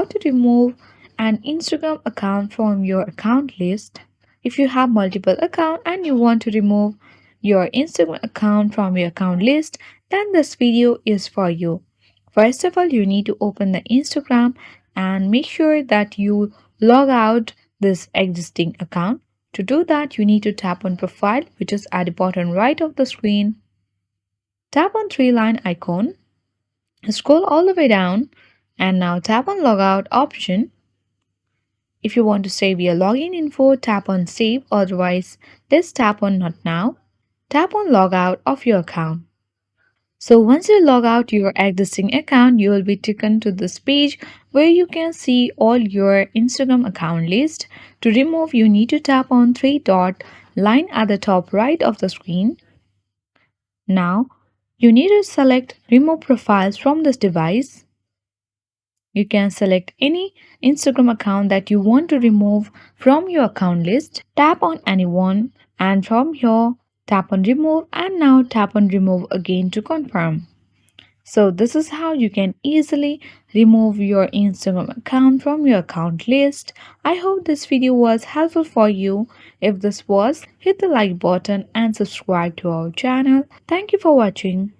want to remove an Instagram account from your account list, if you have multiple accounts and you want to remove your Instagram account from your account list, then this video is for you. First of all, you need to open the Instagram and make sure that you log out this existing account. To do that, you need to tap on profile, which is at the bottom right of the screen. Tap on three-line icon, scroll all the way down, and now tap on logout option. If you want to save your login info, tap on save, otherwise just tap on not now. Tap on logout of your account. So once you log out your existing account, you will be taken to this page where you can see all your Instagram account list. To remove, you need to tap on three dot line at the top right of the screen. Now, you need to select remove profiles from this device. You can select any Instagram account that you want to remove from your account list. Tap on anyone and from here tap on remove and now tap on remove again to confirm. So this is how you can easily remove your Instagram account from your account list. I hope this video was helpful for you. If this was, hit the like button and subscribe to our channel. Thank you for watching.